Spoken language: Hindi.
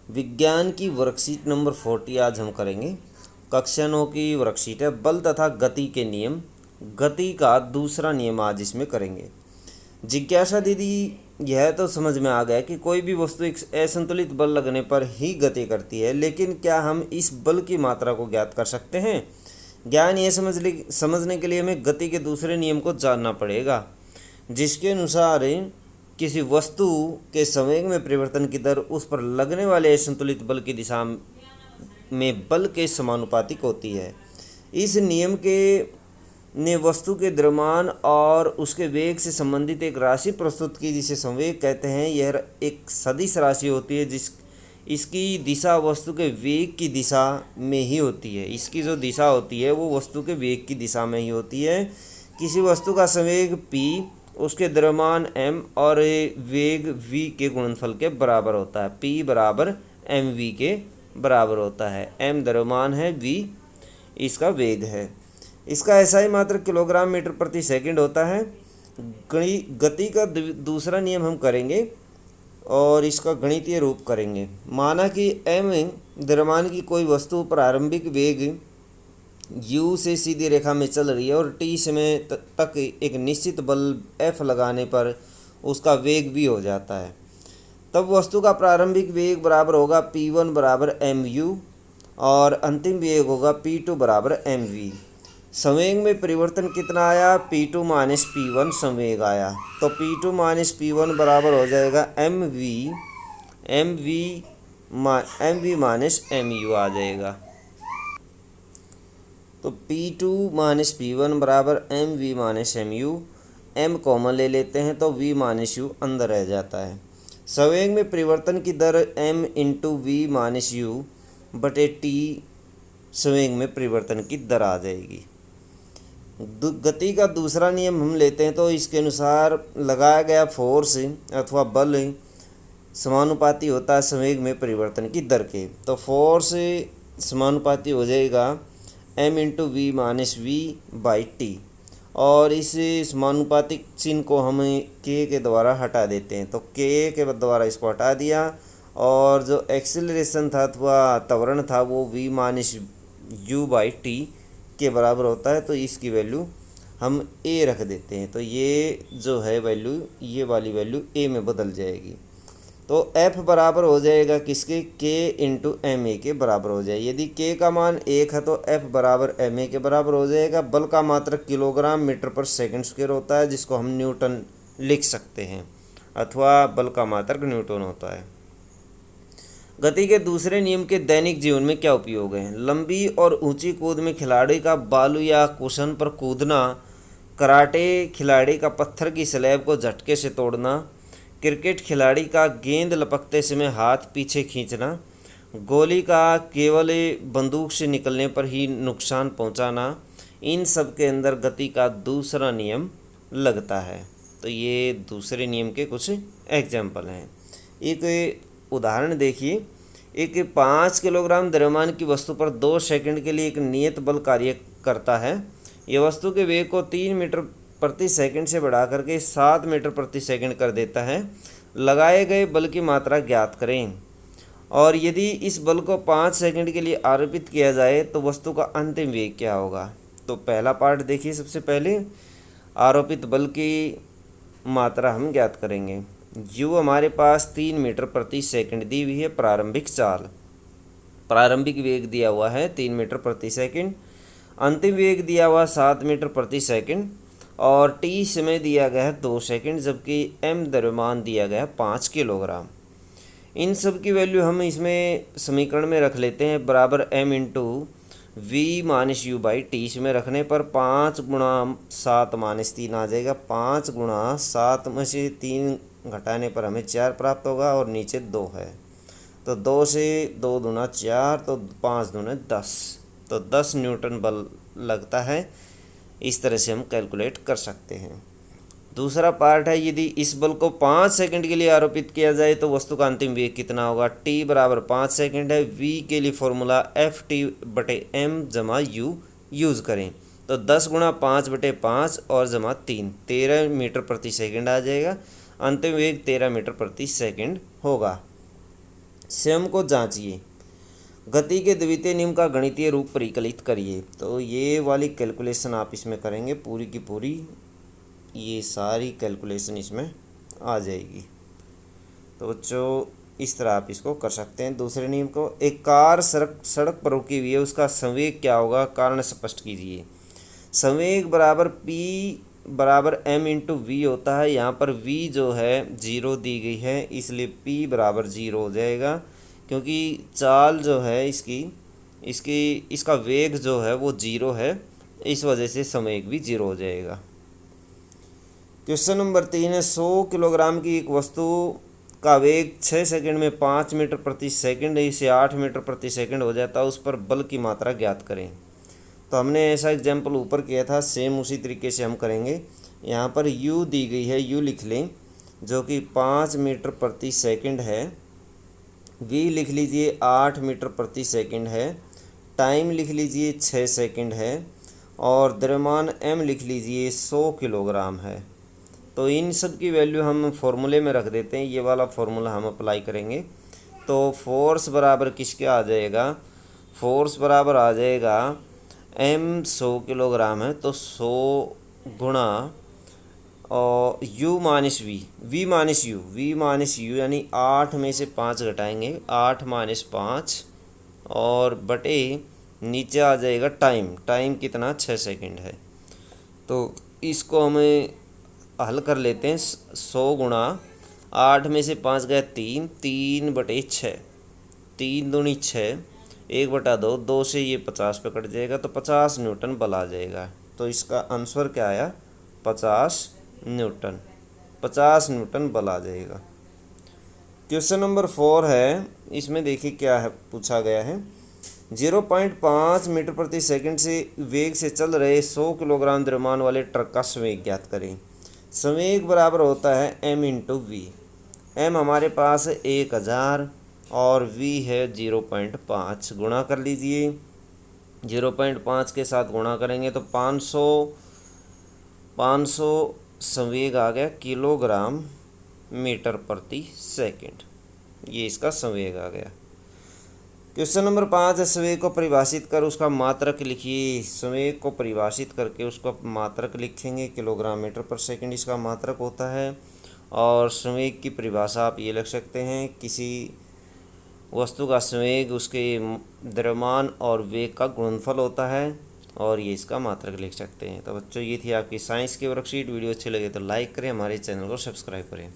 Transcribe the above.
विज्ञान की वर्कशीट नंबर 40 आज हम करेंगे। कक्षा 9 की वर्कशीट है, बल तथा गति के नियम। गति का दूसरा नियम आज इसमें करेंगे। जिज्ञासा दीदी, यह तो समझ में आ गया कि कोई भी वस्तु एक असंतुलित बल लगने पर ही गति करती है, लेकिन क्या हम इस बल की मात्रा को ज्ञात कर सकते हैं? ज्ञान ये समझने के लिए हमें गति के दूसरे नियम को जानना पड़ेगा, जिसके अनुसार किसी वस्तु के संवेग में परिवर्तन की दर उस पर लगने वाले असंतुलित बल की दिशा में बल के समानुपातिक होती है। इस नियम के ने वस्तु के द्रव्यमान और उसके वेग से संबंधित एक राशि प्रस्तुत की, जिसे संवेग कहते हैं। यह एक सदिश राशि होती है इसकी दिशा वस्तु के वेग की दिशा में ही होती है। इसकी जो दिशा होती है वो वस्तु के वेग की दिशा में ही होती है। किसी वस्तु का संवेग p उसके द्रव्यमान m और वेग v के गुणनफल के बराबर होता है। p बराबर mv के बराबर होता है। m द्रव्यमान है, v इसका वेग है। इसका SI मात्रक किलोग्राम मीटर प्रति सेकंड होता है। गति का दूसरा नियम हम करेंगे और इसका गणितीय रूप करेंगे। माना कि m द्रव्यमान की कोई वस्तु प्रारंभिक वेग u से सीधी रेखा में चल रही है और t समय तक एक निश्चित बल F लगाने पर उसका वेग v हो जाता है। तब वस्तु का प्रारंभिक वेग बराबर होगा p1 बराबर mu और अंतिम वेग होगा p2 बराबर mv। संवेग में परिवर्तन कितना आया? p2 माइनस p1 संवेग आया, तो p2 माइनस p1 बराबर हो जाएगा mv माइनस mu आ जाएगा। तो p2 माइनस p1 बराबर mv minus mu। m common ले लेते हैं तो v माइनस u अंदर रह जाता है। संवेग में परिवर्तन की दर m into v minus u बटे t संवेग में परिवर्तन की दर आ जाएगी। गति का दूसरा नियम हम लेते हैं तो इसके अनुसार लगाया गया फोर्स अथवा बल समानुपाती होता है संवेग में परिवर्तन की दर के। तो फोर्स समानुपाती हो जाएगा m into v minus v by t, और इस समानुपातिक चिन्ह को हम k के द्वारा हटा देते हैं। तो k के द्वारा इसको हटा दिया और जो एक्सीलरेशन था अथवा त्वरण था वो v minus u by T के बराबर होता है। तो इसकी वैल्यू हम a रख देते हैं, तो ये जो है वैल्यू, ये वाली वैल्यू a में बदल जाएगी। तो f बराबर हो जाएगा किसके? k इंटू एम ए के बराबर हो जाए। यदि k का मान 1 है तो f बराबर एम ए के बराबर हो जाएगा। बल का मात्रक किलोग्राम मीटर पर सेकंड स्क्वायर होता है, जिसको हम न्यूटन लिख सकते हैं, अथवा बल का मात्रक न्यूटन होता है। गति के दूसरे नियम के दैनिक जीवन में क्या उपयोग है? लंबी और ऊंची कूद में खिलाड़ी का बालू या कुशन पर कूदना, कराटे खिलाड़ी का पत्थर की स्लैब को झटके से तोड़ना, क्रिकेट खिलाड़ी का गेंद लपकते समय हाथ पीछे खींचना, गोली का केवल बंदूक से निकलने पर ही नुकसान पहुंचाना, इन सब के अंदर गति का दूसरा नियम लगता है। तो ये दूसरे नियम के कुछ एग्जाम्पल हैं। एक उदाहरण देखिए। एक 5 किलोग्राम द्रव्यमान की वस्तु पर 2 सेकंड के लिए एक नियत बल कार्य करता है। यह वस्तु के वेग को 3 मीटर प्रति सेकंड से बढ़ा करके 7 मीटर प्रति सेकंड कर देता है। लगाए गए बल की मात्रा ज्ञात करें, और यदि इस बल को 5 सेकंड के लिए आरोपित किया जाए तो वस्तु का अंतिम वेग क्या होगा? तो पहला पार्ट देखिए। सबसे पहले आरोपित बल की मात्रा हम ज्ञात करेंगे। u हमारे पास 3 मीटर प्रति सेकंड दी हुई है, प्रारंभिक चाल, प्रारंभिक वेग दिया हुआ है 3 मीटर प्रति सेकंड, अंतिम वेग दिया हुआ 7 मीटर प्रति सेकंड, और t समय दिया गया है 2 सेकंड, जबकि m द्रव्यमान दिया गया है 5 किलोग्राम। इन सब की वैल्यू हम इसमें समीकरण में रख लेते हैं, बराबर m into v minus u by t. इसमें रखने पर 5 गुणा 7 माइनस 3 आ जाएगा। 5 गुणा 7 में से 3 घटाने पर हमें 4 प्राप्त होगा और नीचे 2 है, तो 2 से 2 दूना 4, तो 5 दूना 10, तो 10 न्यूटन बल लगता है। इस तरह से हम कैलकुलेट कर सकते हैं। दूसरा पार्ट है, यदि इस बल को 5 सेकंड के लिए आरोपित किया जाए तो वस्तु का अंतिम वेग कितना होगा? t बराबर 5 सेकंड है। v के लिए फॉर्मूला ft बटे m जमा u यूज़ करें, तो 10 गुणा 5 बटे 5 और जमा 3, 13 मीटर प्रति सेकंड आ जाएगा। अंतिम वेग 13 मीटर प्रति सेकंड होगा। स्वयं को जांचिए। गति के द्वितीय नियम का गणितीय रूप परिकलित करिए। तो ये वाली कैलकुलेशन आप इसमें करेंगे, पूरी की पूरी ये सारी कैलकुलेशन इसमें आ जाएगी। तो बच्चों इस तरह आप इसको कर सकते हैं। दूसरे नियम को, एक कार सड़क पर रुकी हुई है, उसका संवेग क्या होगा, कारण स्पष्ट कीजिए। संवेग बराबर पी बराबर एम इंटू वी होता है। यहाँ पर वी जो है जीरो दी गई है, इसलिए पी बराबर जीरो हो जाएगा, क्योंकि चाल जो है इसका वेग जो है वो जीरो है, इस वजह से संवेग भी जीरो हो जाएगा। क्वेश्चन नंबर 3 है, 100 किलोग्राम की एक वस्तु का वेग 6 सेकंड में 5 मीटर प्रति सेकंड इसे 8 मीटर प्रति सेकंड हो जाता है, उस पर बल की मात्रा ज्ञात करें। तो हमने ऐसा एग्जाम्पल ऊपर किया था, सेम उसी तरीके से हम करेंगे। यहाँ पर u दी गई है, u लिख लें, जो कि 5 मीटर प्रति सेकंड है। v लिख लीजिए 8 मीटर प्रति सेकंड है। टाइम लिख लीजिए 6 सेकंड है। और द्रव्यमान m लिख लीजिए 100 किलोग्राम है। तो इन सब की वैल्यू हम फॉर्मूले में रख देते हैं, ये वाला फॉर्मूला हम अप्लाई करेंगे। तो फोर्स बराबर किसके आ जाएगा, फोर्स बराबर आ जाएगा m 100 किलोग्राम है, तो 100 गुणा और u minus v minus u यानी 8 में से 5 घटाएंगे, 8 माइनस 5 और बटे नीचे आ जाएगा टाइम कितना 6 सेकंड है। तो इसको हमें हल कर लेते हैं। 100 गुणा 8 में से 5 गए 3 बटे 6, 3 दूनी 6, 1/2, 2 से ये 50 पे कट जाएगा, तो 50 न्यूटन बल आ जाएगा। तो इसका आंसर क्या आया, 50 न्यूटन, 50 न्यूटन बल आ जाएगा। क्वेश्चन नंबर 4 है, इसमें देखिए क्या है पूछा गया है। 0.5 मीटर प्रति सेकंड से वेग से चल रहे 100 किलोग्राम द्रव्यमान वाले ट्रक का संवेग ज्ञात करें। संवेग बराबर होता है m इंटू वी। m हमारे पास है 1000 और v है 0.5, गुणा कर लीजिए। 0.5 के साथ गुणा करेंगे तो 500 संवेग आ गया किलोग्राम मीटर प्रति सेकंड, ये इसका संवेग आ गया। क्वेश्चन नंबर 5 है, संवेग को परिभाषित कर उसका मात्रक लिखिए। संवेग को परिभाषित करके उसका मात्रक लिखेंगे, किलोग्राम मीटर पर सेकंड इसका मात्रक होता है। और संवेग की परिभाषा आप ये लिख सकते हैं, किसी वस्तु का संवेग उसके द्रव्यमान और वेग का गुणनफल होता है, और ये इसका मात्रक लिख सकते हैं। तो बच्चों ये थी आपकी साइंस की वर्कशीट। वीडियो अच्छी लगे तो लाइक करें, हमारे चैनल को सब्सक्राइब करें।